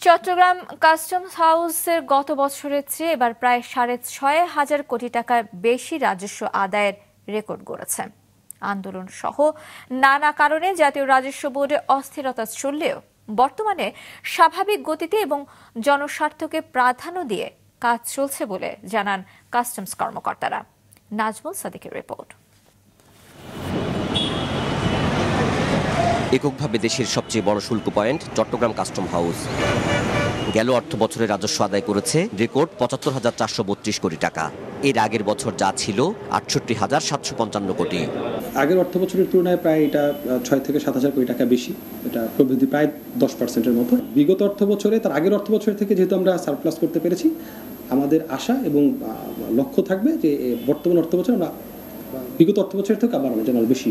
Chittagong customs হাউসের গত বছরের চেয়ে এবার প্রায় ৬.৫ কোটি টাকার বেশি রাজস্ব আদায়ের রেকর্ড গড়েছে। আন্দোলন সহ নানা কারণে জাতীয় রাজস্ব বোর্ডে অস্থিরতা চললেও বর্তমানে স্বাভাবিক গতিতে এবং জনস্বার্থকে প্রাধান্য দিয়ে কাজ চলছে বলে জানান কাস্টমস কর্মকর্তারা। নাজমুল সাদিকের রিপোর্ট। এককভাবে দেশের সবচেয়ে বড় শুল্ক পয়েন্ট চট্টগ্রাম কাস্টম হাউস গেল অর্থ বছরে রাজস্ব আদায় করেছে রেকর্ড ৭৫,৪৩২ কোটি টাকা। এর আগের বছর যা ছিল ৬৮,৭৫৫ কোটি। আগের অর্থ বছরের তুলনায় প্রায় এটা ৬ থেকে ৭,০০০ কোটি টাকা বেশি। এটা প্রবৃদ্ধি প্রায় 10%-এর মতো। বিগত অর্থ বছরে তার আগের অর্থ বছর থেকে যেহেতু আমরা সারপ্লাস করতে পেরেছি, আমাদের আশা এবং লক্ষ্য থাকবে যে বর্তমান অর্থ বছর আমরা বিগত অর্থ বছরের থেকে আবার যেন বেশি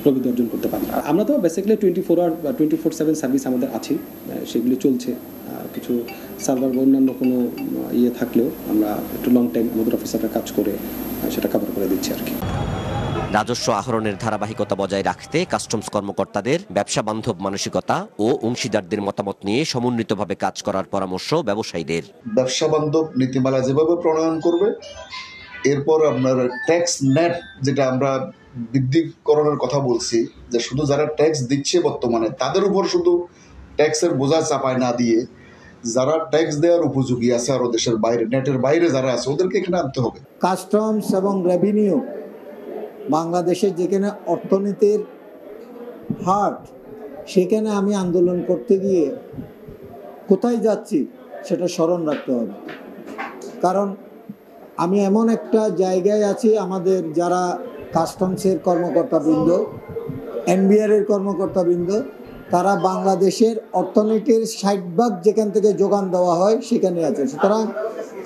প্রবৃদ্ধি অর্জন করতে পারি। আমরা তো বেসিক্যালি 24/7 সার্ভিস আমাদের আছে, সেগুলি চলছে। কিছু সার্ভার বা অন্যান্য কোনো থাকলেও আমরা একটু লং টাইম আমাদের অফিসাররা কাজ করে সেটা কভার করে দিচ্ছি আর কি। রাজস্ব আহরণের ধারাবাহিকতা বজায় রাখতে কাস্টমস কর্মকর্তাদের ব্যবসা বান্ধব মানসিকতা ও অংশীদারদের মতামত নিয়ে সমন্বিতভাবে কাজ করার পরামর্শ ব্যবসায়ীদের। ব্যবসা বান্ধব নীতিমালা যেভাবে প্রণয়ন করবে, এরপর আপনার ট্যাক্স নেট যেটা আমরা বৃদ্ধিকরণের কথা বলছি, যে শুধু যারা ট্যাক্স দিচ্ছে বর্তমানে তাদের উপর শুধু ট্যাক্সের বোঝা চাপায় না দিয়ে যারা ট্যাক্স দেওয়ার উপযোগী আছে আরো দেশের বাইরে, নেটের বাইরে যারা আছে ওদেরকে এখানে আনতে হবে। কাস্টমস এবং রেভিনিউ বাংলাদেশের যেখানে অর্থনীতির হার্ট, সেখানে আমি আন্দোলন করতে গিয়ে কোথায় যাচ্ছি সেটা স্মরণ রাখতে হবে। কারণ আমি এমন একটা জায়গায় আছি, আমাদের যারা কাস্টমসের কর্মকর্তাবৃন্দ, এনবিআর এর কর্মকর্তাবৃন্দ, তারা বাংলাদেশের অর্থনীতির 60% যেখান থেকে যোগান দেওয়া হয় সেখানে আছে। সুতরাং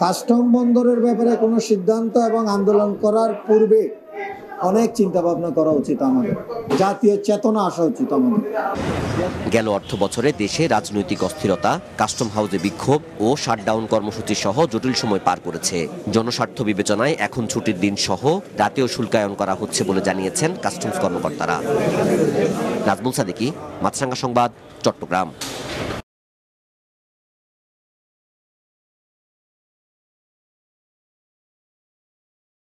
কাস্টম বন্দরের ব্যাপারে কোনো সিদ্ধান্ত এবং আন্দোলন করার পূর্বে অনেক চিন্তা ভাবনা করা উচিত, আমাদের জাতীয় চেতনা আসা উচিত আমাদের। গেল অর্থ বছরে দেশে রাজনৈতিক অস্থিরতা, কাস্টম হাউসে বিক্ষোভ ও শাটডাউন কর্মসূচি সহ জটিল সময় পার করেছে। জনস্বার্থ বিবেচনায় এখন ছুটির দিন সহ রাতেও শুল্কায়ন করা হচ্ছে বলে জানিয়েছেন কাস্টমস কর্মকর্তারা। নাজমুল সাদিকি, মাছরাঙ্গা সংবাদ, চট্টগ্রাম।